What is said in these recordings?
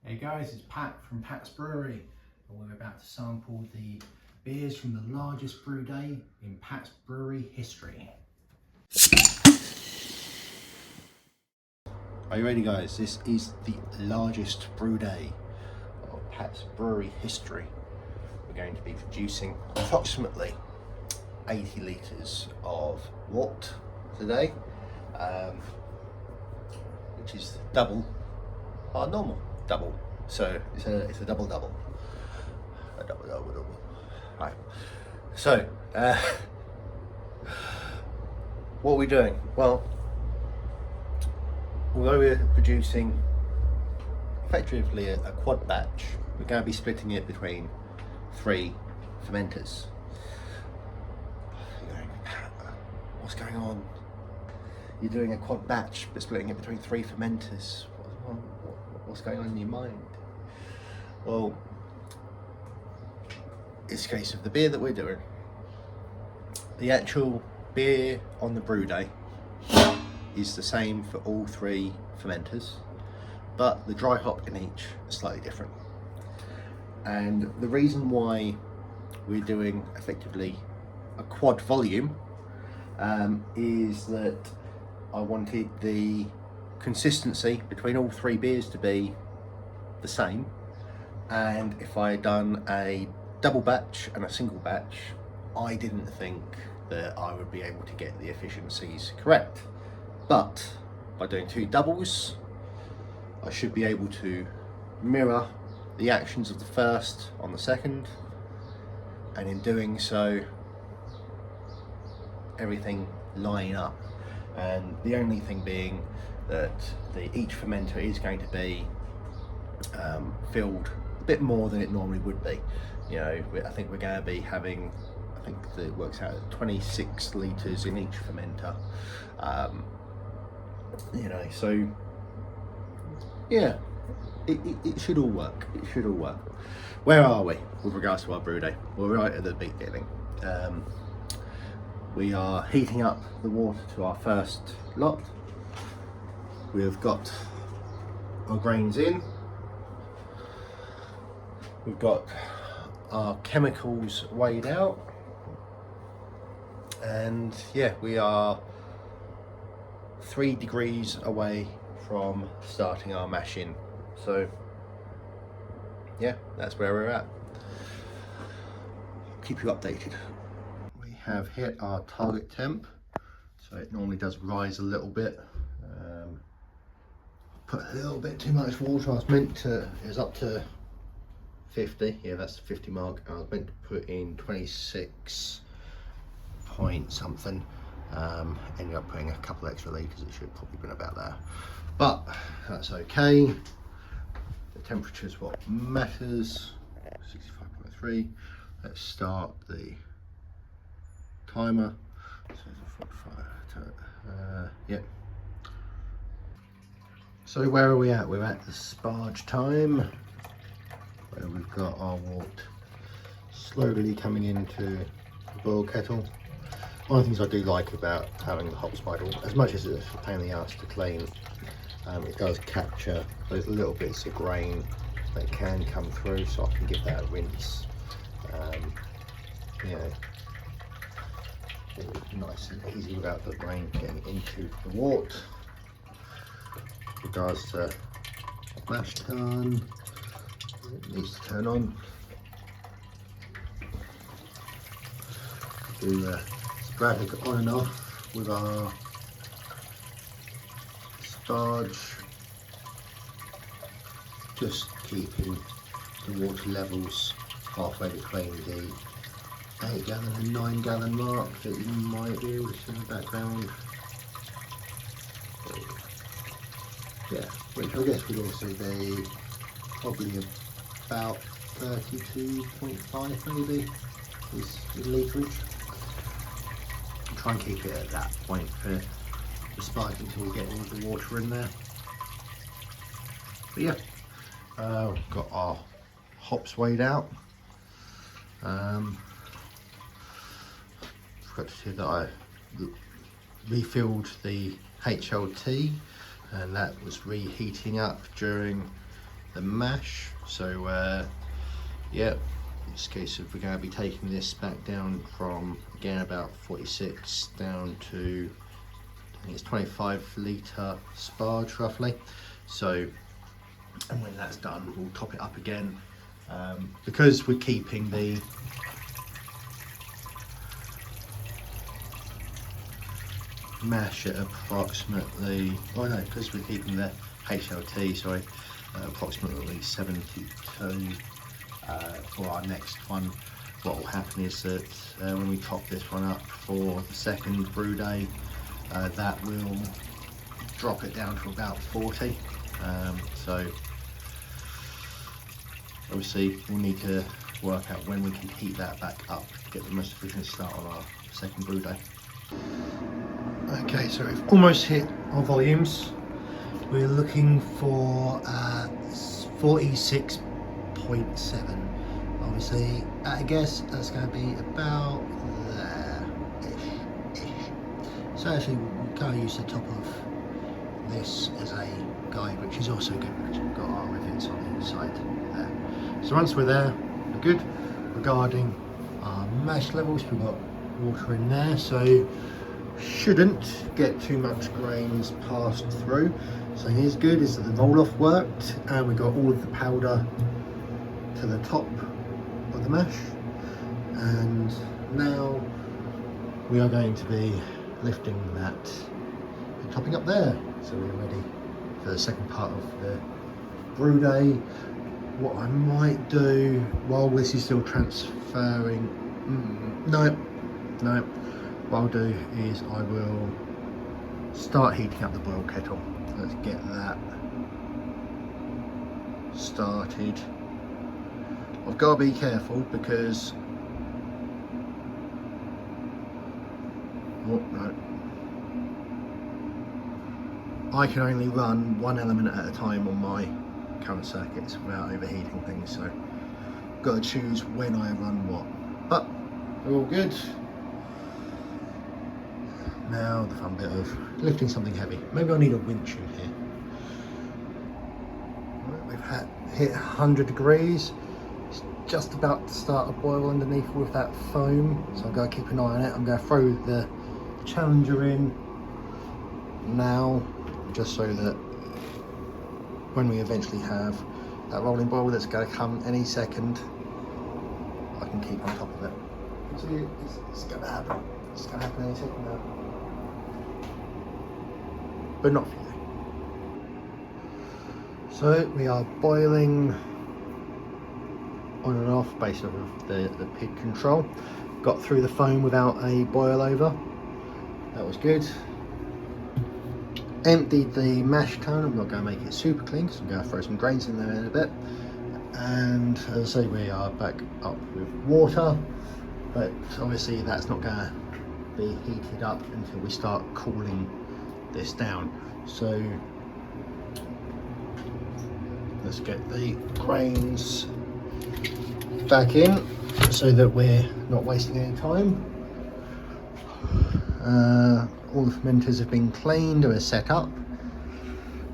Hey guys, it's Pat from Pat's Brewery, and we're about to sample the beers from the largest brew day in Pat's Brewery history. Are you ready, guys? This is the largest brew day of Pat's Brewery history. We're going to be producing approximately 80 litres of wort today, which is double our normal double. So it's a double. A double. Right. So what are we doing? Well, although we're producing effectively a quad batch, we're going to be splitting it between 3 fermenters. You're going, what's going on? You're doing a quad batch but splitting it between 3 fermenters. What's going on in your mind? Well, it's a case of the beer that we're doing. The actual beer on the brew day is the same for all 3 fermenters, but the dry hop in each is slightly different. And the reason why we're doing effectively a quad volume is that I wanted the consistency between all 3 beers to be the same, and if I had done a double batch and a single batch, I didn't think that I would be able to get the efficiencies correct. But by doing 2 doubles, I should be able to mirror the actions of the first on the second, and in doing so, everything line up. And the only thing being that each fermenter is going to be filled a bit more than it normally would be. You know, I think we're going to be having, I think that it works out at 26 litres in each fermenter. You know, so yeah, it should all work. It should all work. Where are we with regards to our brew day? We're right at the beginning. We are heating up the water to our first lot. We've got our grains in. We've got our chemicals weighed out. And yeah, we are 3 degrees away from starting our mashing. So yeah, that's where we're at. I'll keep you updated. We have hit our target temp, so it normally does rise a little bit. Put a little bit too much water. I was meant to, it was up to 50, yeah, that's the 50 mark. I was meant to put in 26 point something. Ended up putting a couple extra litres. It should have probably been about there, but that's okay. The temperature is what matters. 65.3. Let's start the timer. So 45. Yep. So where are we at? We're at the sparge time, where we've got our wort slowly coming into the boil kettle. One of the things I do like about having the hop spider, as much as it's a pain in the ass to clean, it does capture those little bits of grain that can come through, so I can give that a rinse. You know, nice and easy without the grain getting into the wort. With regards to mash tun, it needs to turn on. Do sporadic on and off with our sparge, just keeping the water levels halfway between the 8 gallon and 9 gallon mark that you might be able to see in the background. Yeah, which I guess would also be probably about 32.5 maybe is the literage. Try and keep it at that point for the sparge until we get all the water in there. But yeah, we've got our hops weighed out. Forgot to say that I refilled the HLT, and that was reheating up during the mash. So yeah, in this case we're going to be taking this back down from, again, about 46 down to, I think it's 25 litre sparge roughly. So, and when that's done, we'll top it up again. Because we're keeping the mash at approximately, oh no, because we're keeping the HLT, sorry, approximately 72 for our next one. What will happen is that when we top this one up for the second brew day, that will drop it down to about 40. So obviously we'll need to work out when we can heat that back up to get the most efficient start on our second brew day. Okay, so we've almost hit our volumes. We're looking for 46.7. Obviously, I guess that's going to be about there-ish. So actually, we'll go use the top of this as a guide, which is also good because we've got our rivets on the inside there. So once we're there, we're good. Regarding our mash levels, we've got water in there, so shouldn't get too much grains passed through. So here's good, is that the roll-off worked and we got all of the powder to the top of the mash. And now we are going to be lifting that and topping up there. So we're ready for the second part of the brew day. What I might do while this is still transferring, no. What I'll do is I will start heating up the boil kettle. Let's get that started. I've got to be careful because, oh no, I can only run one element at a time on my current circuits without overheating things, so I've got to choose when I run what. But we're all good. Now the fun bit of lifting something heavy. Maybe I need a winch in here. Right, we've hit 100 degrees. It's just about to start a boil underneath with that foam, so I'm going to keep an eye on it. I'm going to throw the Challenger in now, just so that when we eventually have that rolling boil that's going to come any second, I can keep on top of it. So it's going to happen. It's going to happen any second now. But not for you. So we are boiling on and off based off of the pig control. Got through the foam without a boil over. That was good. Emptied the mash tun. I'm not going to make it super clean because I'm going to throw some grains in there in a bit. And as I say, we are back up with water, but obviously that's not going to be heated up until we start cooling this down. So let's get the grains back in so that we're not wasting any time. All the fermenters have been cleaned or set up.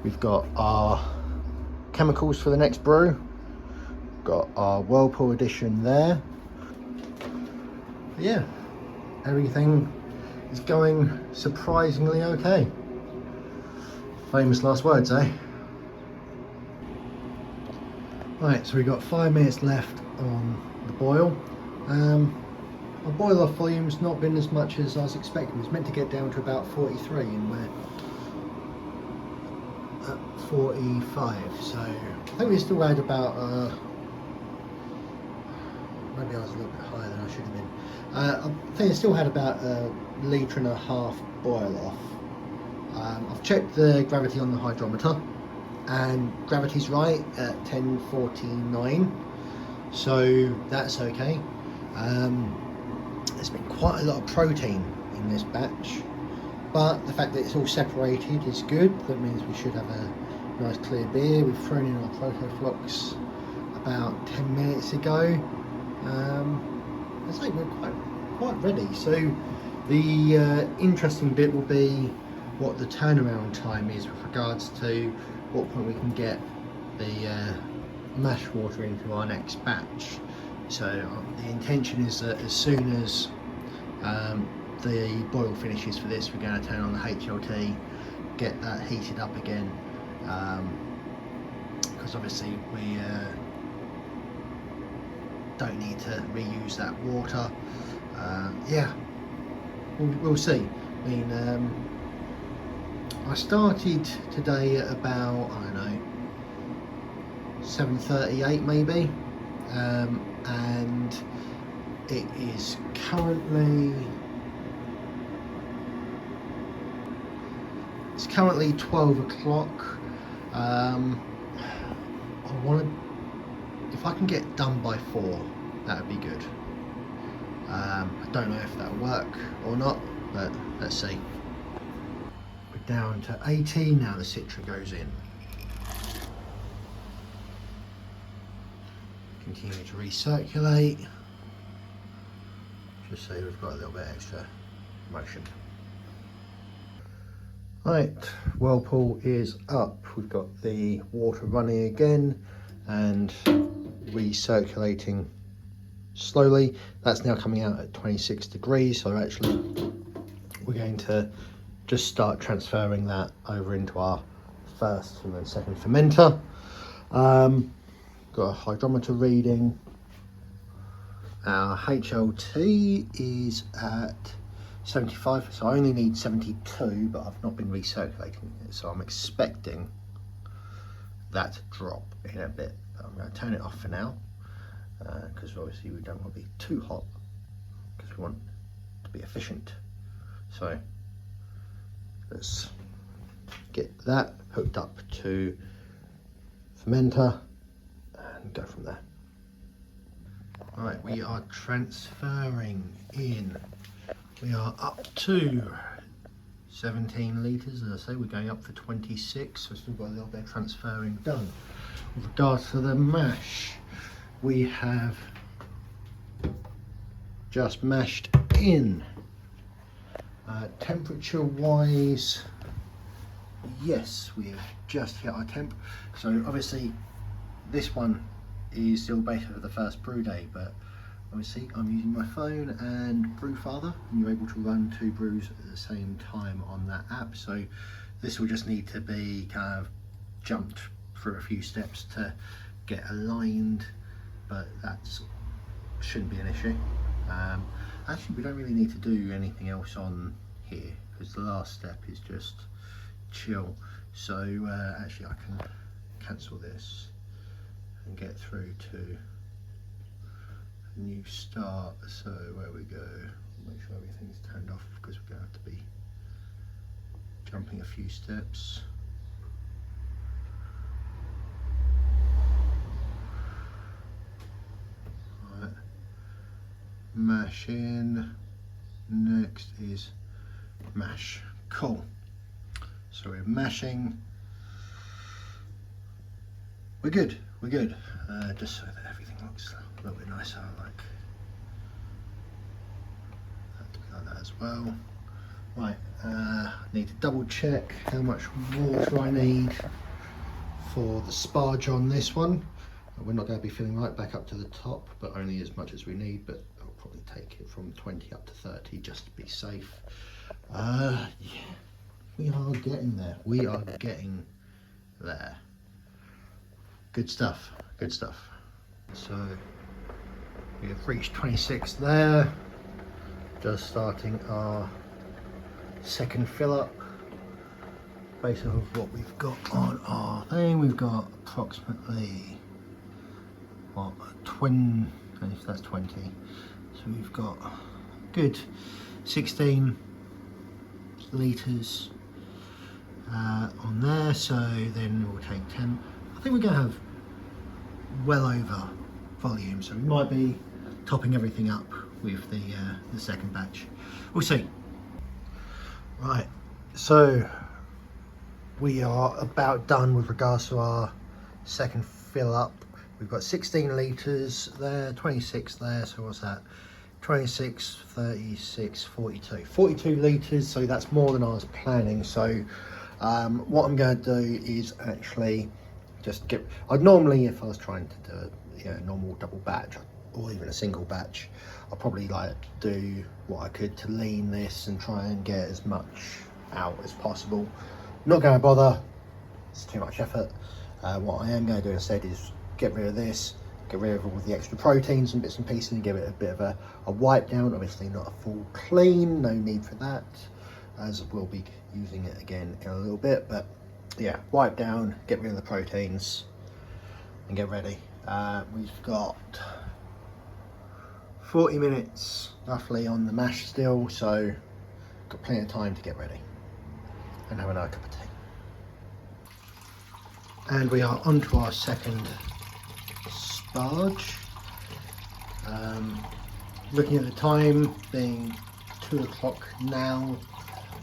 We've got our chemicals for the next brew. Got our whirlpool edition there. But yeah, everything is going surprisingly okay. Famous last words, eh? Right, so we've got 5 minutes left on the boil. Our boil off volume's not been as much as I was expecting. It was meant to get down to about 43 and we're at 45. So I think we still had about, maybe I was a little bit higher than I should have been. I think it still had about a litre and a half boil off. I've checked the gravity on the hydrometer and gravity's right at 1049, so that's okay. There's been quite a lot of protein in this batch, but the fact that it's all separated is good. That means we should have a nice clear beer. We've thrown in our protoflox about 10 minutes ago. I think we're quite ready. So the interesting bit will be what the turnaround time is with regards to what point we can get the mash water into our next batch. So the intention is that as soon as the boil finishes for this, we're going to turn on the HLT, get that heated up again, because obviously we don't need to reuse that water. Yeah, we'll see. I mean, I started today at about, I don't know, 7:38 maybe, and it is currently 12 o'clock. I want to, if I can get done by 4, that would be good. I don't know if that'll work or not, but let's see. We're down to 18 now. The Citra goes in. Continue to recirculate, just so we've got a little bit extra motion. Right, whirlpool is up. We've got the water running again and recirculating slowly. That's now coming out at 26 degrees, so actually we're going to just start transferring that over into our first and then second fermenter. Got a hydrometer reading. Our HLT is at 75, so I only need 72, but I've not been recirculating it, so I'm expecting that to drop in a bit. But I'm going to turn it off for now, because obviously we don't want to be too hot, because we want to be efficient. So let's get that hooked up to fermenter and go from there. Right, we are transferring in. We are up to 17 litres, as I say, we're going up for 26, so we've still got a little bit of transferring done. With regards to the mash, we have just mashed in. Temperature wise, yes, we have just hit our temp. So obviously this one is still based for the first brew day, but obviously I'm using my phone and Brewfather, and you're able to run 2 brews at the same time on that app. So this will just need to be kind of jumped through a few steps to get aligned, but that shouldn't be an issue. Actually, we don't really need to do anything else on here, because the last step is just chill. So actually I can cancel this and get through to a new start. So where we go, make sure everything's turned off, because we're going to have to be jumping a few steps. Right. Mash in, next is mash. Cool. So we're mashing. We're good, we're good. Just so that everything looks a little bit nicer, I like that to be like that as well. Right, need to double check how much water I need for the sparge on this one. We're not going to be filling right back up to the top, but only as much as we need, but I'll probably take it from 20 up to 30 just to be safe. Yeah, we are getting there. We are getting there. Good stuff, good stuff. So we have reached 26 there. Just starting our second fill up. Based on what we've got on our thing, we've got approximately, what, 20, if that's 20. So we've got good 16 litres on there, so then we'll take 10. I think we're going to have well over volume, so we might be topping everything up with the second batch. We'll see. Right, so we are about done with regards to our second fill up. We've got 16 litres there, 26 there, so what's that? 26, 36, 42. 42 litres, so that's more than I was planning. So what I'm going to do is actually I'd normally, if I was trying to do a normal double batch or even a single batch, I'd probably like do what I could to lean this and try and get as much out as possible. Not going to bother, it's too much effort. What I am going to do instead is get rid of this, get rid of all the extra proteins and bits and pieces and give it a bit of a wipe down. Obviously not a full clean, no need for that, as we'll be using it again in a little bit. But yeah, wipe down, get rid of the proteins and get ready. We've got 40 minutes roughly on the mash still, so got plenty of time to get ready and have another cup of tea. And we are on to our second sparge. Looking at the time, being 2 o'clock now,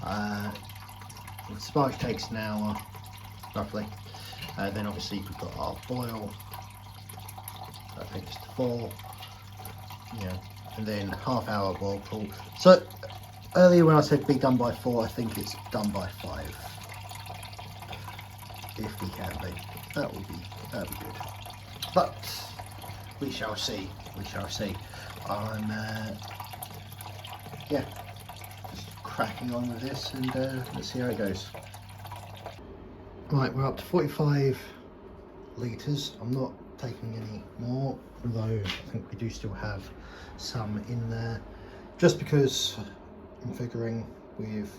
the sparge takes an hour roughly. Then obviously we've got our boil, that takes to 4, and then half-hour whirlpool. So earlier when I said be done by 4, I think it's done by 5. If we can be, that'd be good. But we shall see. I'm just cracking on with this, and let's see how it goes. Right, we're up to 45 litres. I'm not taking any more, although I think we do still have some in there, just because I'm figuring we've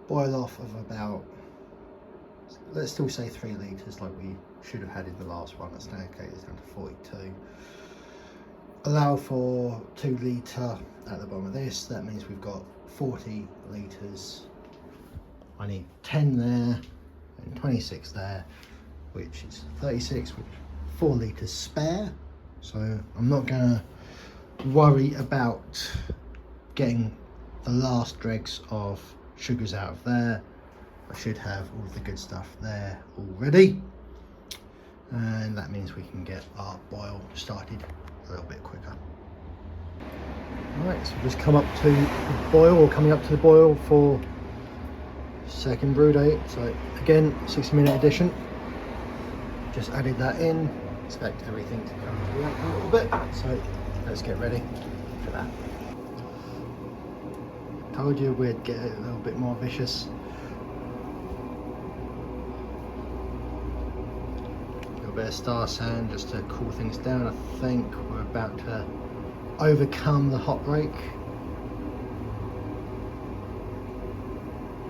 boiled off of about, let's still say 3 litres like we should have had in the last one. Let's okay, it's down to 42. Allow for 2 litre at the bottom of this. That means we've got 40 litres. I need 10 there and 26 there, which is 36, which 4 litres spare. So I'm not gonna worry about getting the last dregs of sugars out of there. I should have all of the good stuff there already, and that means we can get our boil started a little bit quicker. Right, so we've just come up to the boil, or coming up to the boil for second brew day. So again, 60-minute addition. Just added that in. Expect everything to come to that a little bit. So let's get ready for that. Told you we'd get it a little bit more vicious. A bit of star sand just to cool things down. I think we're about to overcome the hot break.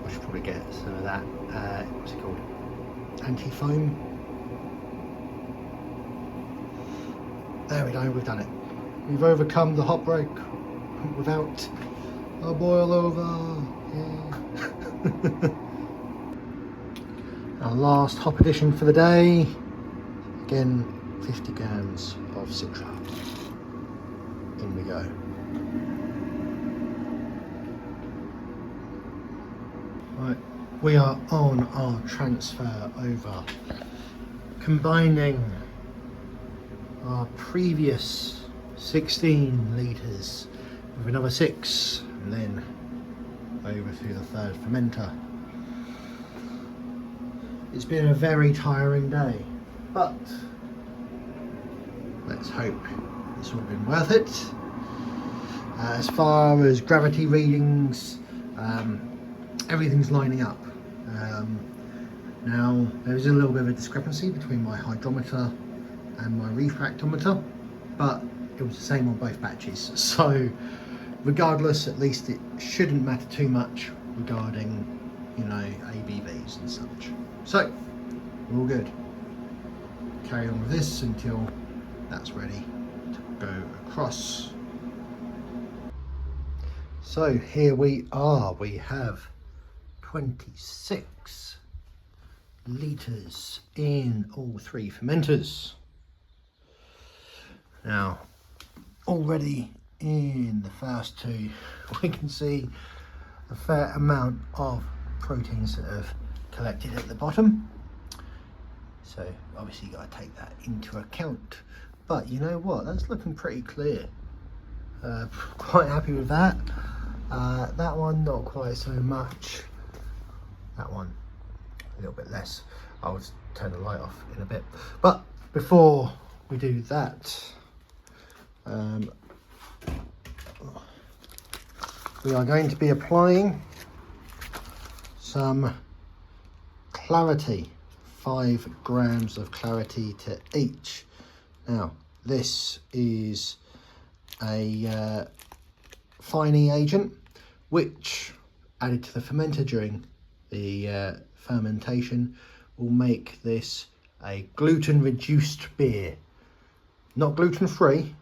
I should probably get some of that, what's it called? Anti-foam. There we go, we've done it. We've overcome the hot break without a boil over. Yeah. Our last hop addition for the day. Again, 50 grams of Citra. In we go. Right, we are on our transfer over, combining our previous 16 litres with another 6, and then over through the third fermenter. It's been a very tiring day, but let's hope it's all been worth it. As far as gravity readings, everything's lining up. Now there is a little bit of a discrepancy between my hydrometer and my refractometer, but it was the same on both batches, so regardless, at least it shouldn't matter too much regarding, ABVs and such. So we're all good. Carry on with this until that's ready to go across. So here we are, we have 26 litres in all 3 fermenters. Now, already in the first 2, we can see a fair amount of proteins that have collected at the bottom. So obviously you've got to take that into account. But you know what, that's looking pretty clear. Quite happy with that. That one, not quite so much. That one, a little bit less. I was turn the light off in a bit. But before we do that, we are going to be applying some clarity, 5 grams of clarity to each. Now, this is a fining agent which, added to the fermenter during the fermentation, will make this a gluten reduced beer. Not gluten free,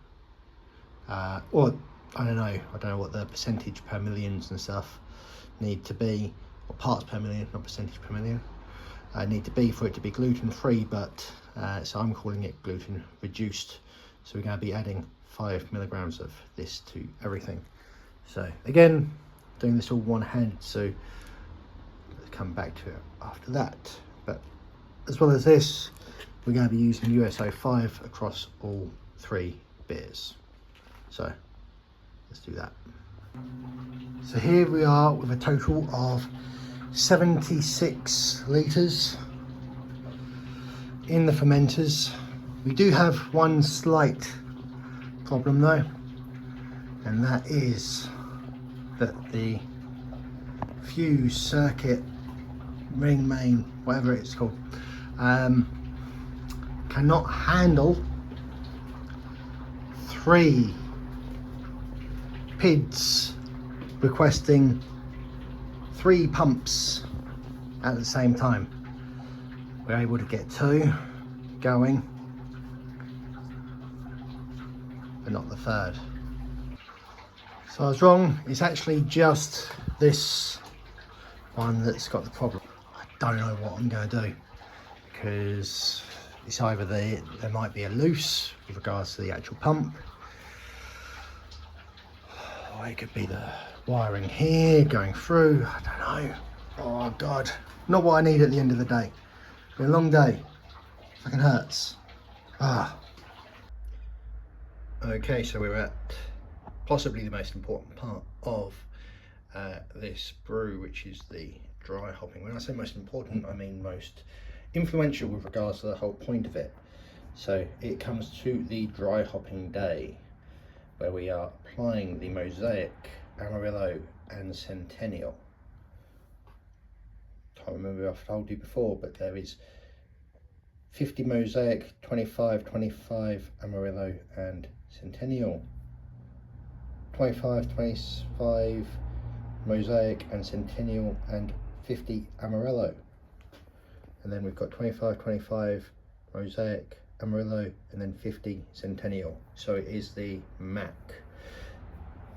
or I don't know what the percentage per millions and stuff need to be, or parts per million, not percentage per million, need to be for it to be gluten free, but so I'm calling it gluten reduced. So we're going to be adding 5 milligrams of this to everything. So again, doing this all one hand, so let's come back to it after that. But as well as this, we're going to be using USO 5 across all 3 beers. So let's do that. So here we are with a total of 76 litres in the fermenters. We do have one slight problem though, and that is that the fuse circuit, ring main, whatever it's called, cannot handle 3 PIDs requesting 3 pumps at the same time. We're able to get 2 going, but not the 3rd. So I was wrong, it's actually just this one that's got the problem. I don't know what I'm going to do, because it's either there might be a loose with regards to the actual pump, or it could be the wiring here going through, I don't know. Oh God, not what I need at the end of the day. It's been a long day, fucking hurts. Okay, so we're at possibly the most important part of this brew, which is the dry hopping. When I say most important, I mean most influential with regards to the whole point of it. So it comes to the dry hopping day, where we are applying the Mosaic, Amarillo and Centennial. Can't remember if I've told you before, but there is 50 Mosaic, 25 Amarillo and Centennial, 25 Mosaic and Centennial, and 50 Amarillo. And then we've got 25 Mosaic, Amarillo, and then 50 Centennial. So it is the MAC.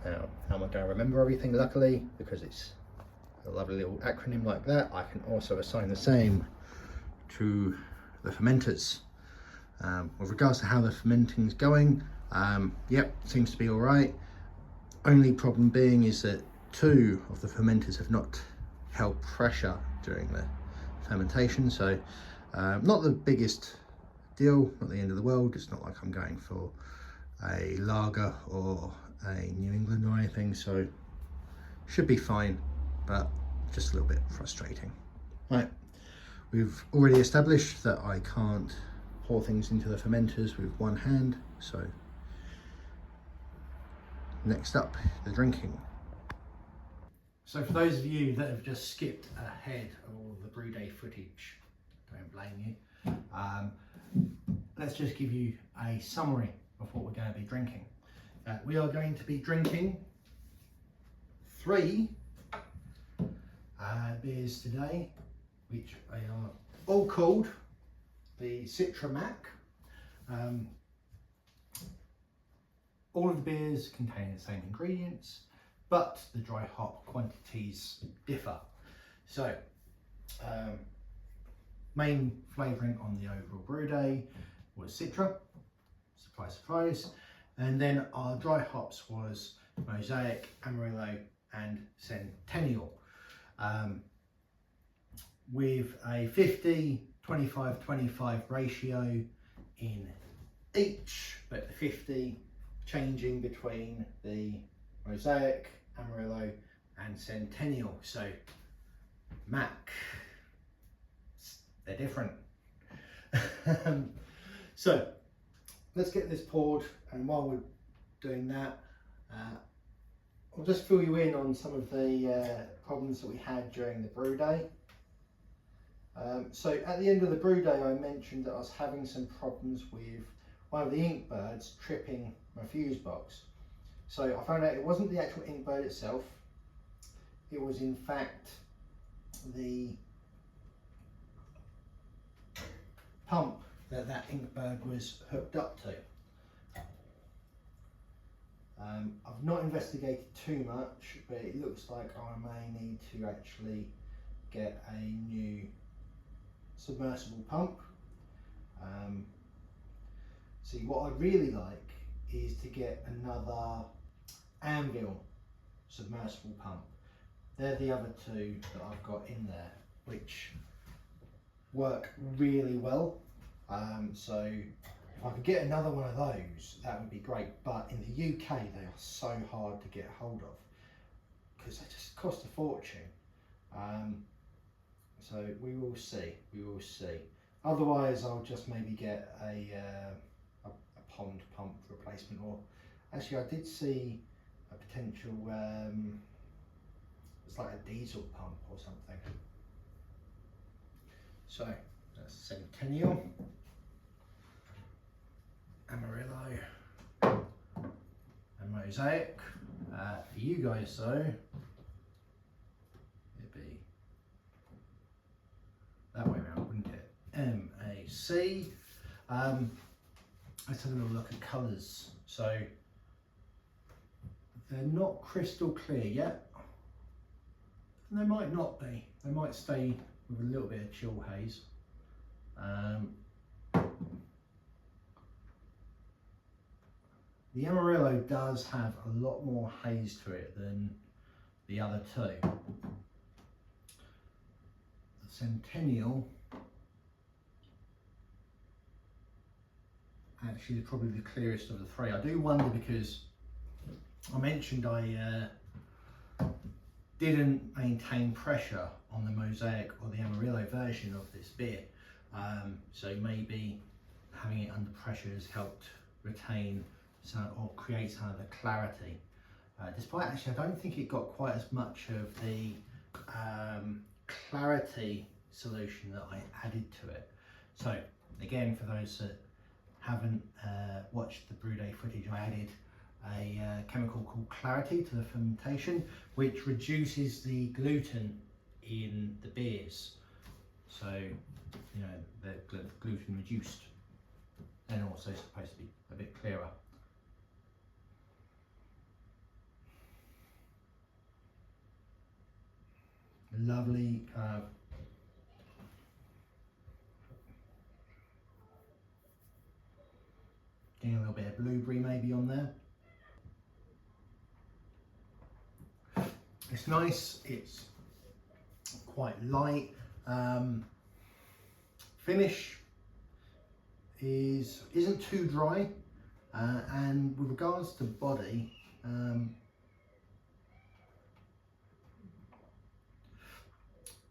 Now, how am I going to remember everything? Luckily, because it's a lovely little acronym like that, I can also assign the same to the fermenters. With regards to how the fermenting's going, yep, seems to be all right. Only problem being is that 2 of the fermenters have not held pressure during the fermentation, so not the biggest deal, not the end of the world. It's not like I'm going for a lager or a New England or anything, so should be fine, but just a little bit frustrating. Right, we've already established that I can't pour things into the fermenters with one hand, so next up, the drinking. So for those of you that have just skipped ahead of all the Brewday footage, don't blame you. Let's just give you a summary of what we're going to be drinking. We are going to be drinking 3 beers today, which are all called the Citra Mac. All of the beers contain the same ingredients, but the dry hop quantities differ. So, main flavouring on the overall Brewday was Citra, surprise, surprise. And then our dry hops was Mosaic, Amarillo and Centennial. With a 50-25-25 ratio in each, but the 50 changing between the Mosaic, Amarillo and Centennial. So Mac, they're different. So let's get this poured, and while we're doing that, I'll just fill you in on some of the problems that we had during the brew day. So at the end of the brew day, I mentioned that I was having some problems with one of the ink birds tripping my fuse box. So I found out it wasn't the actual ink bird itself, it was in fact the pump that that ink bird was hooked up to. I've not investigated too much, but it looks like I may need to actually get a new submersible pump. See, what I'd really like is to get another Anvil submersible pump. They're the other two that I've got in there, which work really well. So if I could get another one of those, that would be great. But in the UK, they are so hard to get hold of because they just cost a fortune. So we will see. We will see. Otherwise, I'll just maybe get a pond pump replacement, or actually, I did see a potential. It's like a diesel pump or something. So that's Centennial, Amarillo, and Mosaic. For you guys though, it'd be that way around, wouldn't it? MAC. Let's have a little look at colours. So they're not crystal clear yet, and they might not be. They might stay with a little bit of chill haze. The Amarillo does have a lot more haze to it than the other two. The Centennial actually is probably the clearest of the three. I do wonder, because I mentioned I didn't maintain pressure on the Mosaic or the Amarillo version of this beer, so maybe having it under pressure has helped retain some, or create some of the clarity. Despite actually, I don't think it got quite as much of the clarity solution that I added to it. So again, for those that haven't watched the Brewday footage, I added a chemical called Clarity to the fermentation, which reduces the gluten in the beers. So, you know, the gluten reduced, and also supposed to be a bit clearer. Lovely getting a little bit of blueberry maybe on there. It's nice, it's quite light. Finish isn't too dry, and with regards to body,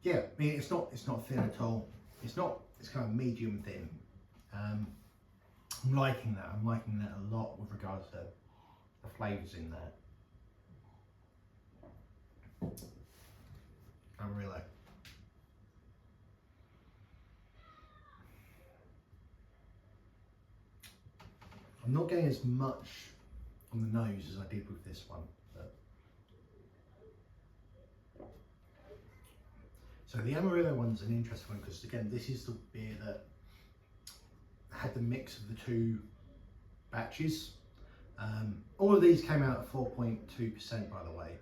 yeah, I mean, it's not thin at all. It's kind of medium thin. I'm liking that. I'm liking that a lot with regards to the flavours in there. Amarillo. I'm not getting as much on the nose as I did with this one. But... So the Amarillo one's an interesting one, because again, this is the beer that had the mix of the two batches. All of these came out at 4.2%, by the way.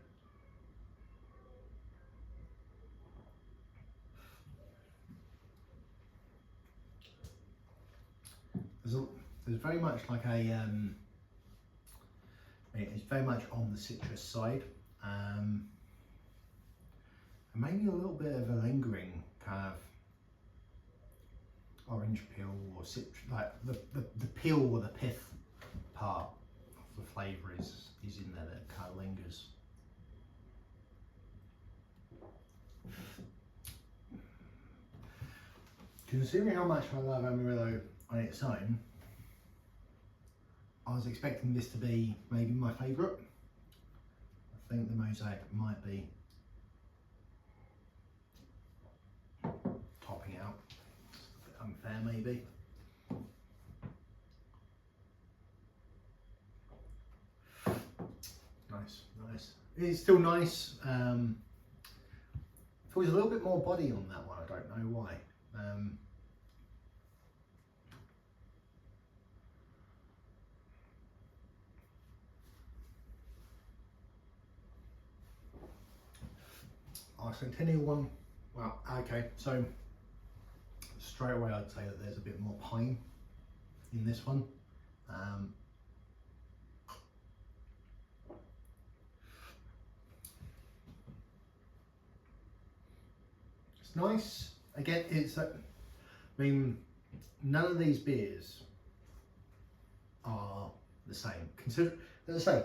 There's very much like a, it's very much on the citrus side, and maybe a little bit of a lingering kind of orange peel or citrus, like the peel or the pith part of the flavour is in there that kind of lingers. Considering how much I love Amarillo on its own, I was expecting this to be maybe my favourite. I think the Mosaic might be topping out. It's a bit unfair maybe. Nice, nice. It's still nice. Feels a little bit more body on that one, I don't know why. Our Centennial one, well, okay, so straight away I'd say that there's a bit more pine in this one. It's nice. Again, it's, I mean, none of these beers are the same. Consider, as I say,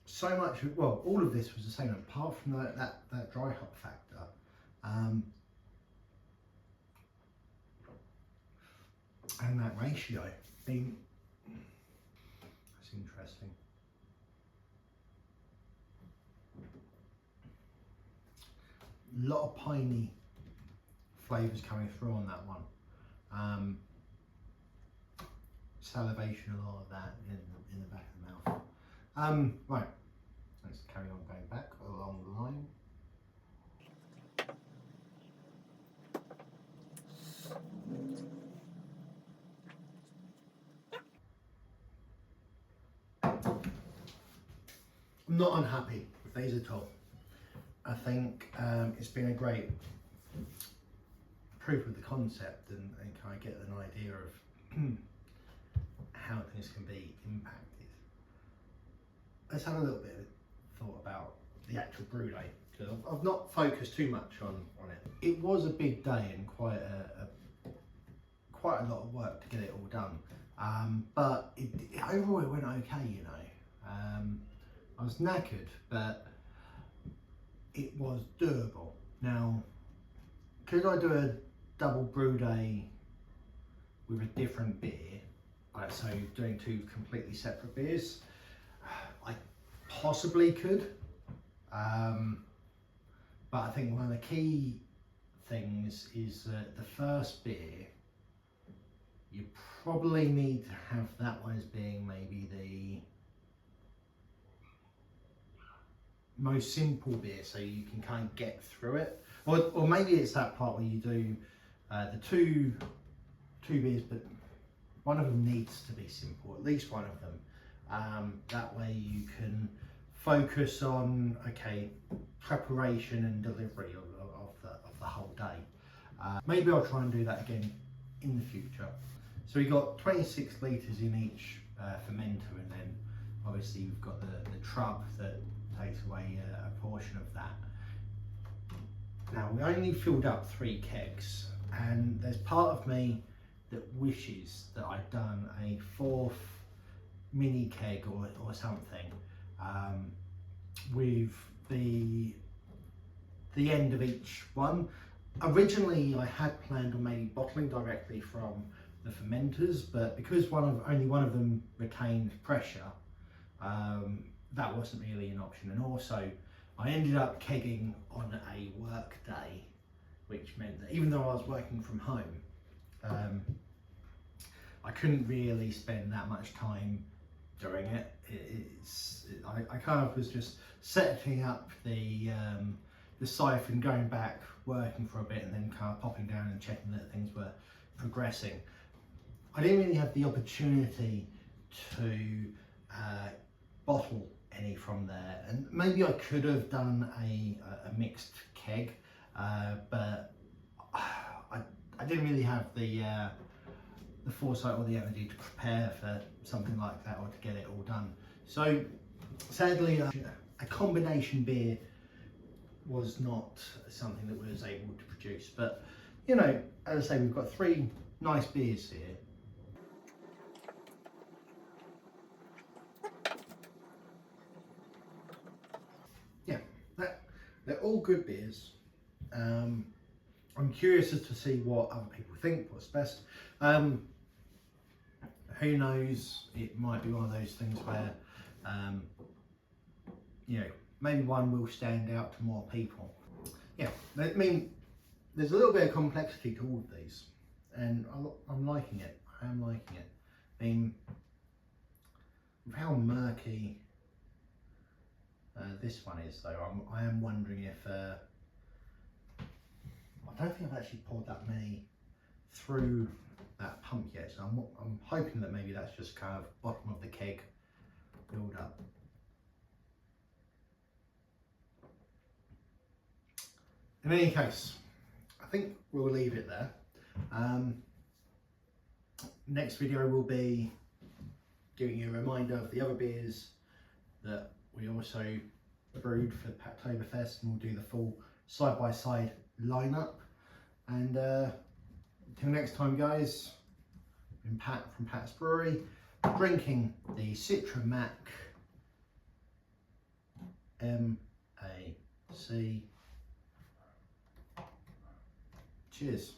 so much, well, all of this was the same apart from that dry hop factor. And that ratio. I mean, that's interesting. A lot of piney flavours coming through on that one. Salivation, a lot of that in the back of the mouth. Right, let's carry on going back along the line. I'm not unhappy with these at all. I think it's been a great proof of the concept and kind of get an idea of how things can be impacted. Let's have a little bit of thought about the actual brew day, because I've not focused too much on it. It was a big day and quite a lot of work to get it all done, but overall it went okay, you know. I was knackered, but it was doable. Now, could I do a double brew day with a different beer, so doing two completely separate beers? I possibly could, but I think one of the key things is that the first beer, you probably need to have that one as being maybe the most simple beer, so you can kind of get through it, or maybe it's that part where you do the two beers, but one of them needs to be simple, at least one of them. That way you can focus on, okay, preparation and delivery of the whole day. Maybe I'll try and do that again in the future. So we've got 26 litres in each fermenter, and then obviously you've got the trub that takes away a portion of that. Now, we only filled up 3 kegs, and there's part of me that wishes that I'd done a 4th mini keg or something with the end of each one. Originally I had planned on maybe bottling directly from the fermenters, but because only one of them retained pressure, that wasn't really an option. And also I ended up kegging on a work day, which meant that even though I was working from home, I couldn't really spend that much time doing it. I kind of was just setting up the siphon, going back, working for a bit, and then kind of popping down and checking that things were progressing. I didn't really have the opportunity to bottle any from there, and maybe I could have done a mixed keg, but I didn't really have the foresight or the energy to prepare for something like that, or to get it all done. So sadly, a combination beer was not something that we was able to produce. But you know, as I say, we've got 3 nice beers here. Yeah, they're all good beers. I'm curious as to see what other people think, what's best. Who knows, it might be one of those things where, you know, maybe one will stand out to more people. Yeah, I mean, there's a little bit of complexity to all of these, and I'm liking it. I am liking it. I mean, with how murky this one is, though, I am wondering if I don't think I've actually poured that many through that pump yet, so I'm hoping that maybe that's just kind of bottom of the keg build up. In any case, I think we'll leave it there. Next video will be giving you a reminder of the other beers that we also brewed for Packtoberfest, and we'll do the full side-by-side lineup. And until next time, guys, been Pat from Pat's Brewery, drinking the Citra Mac MAC. Cheers.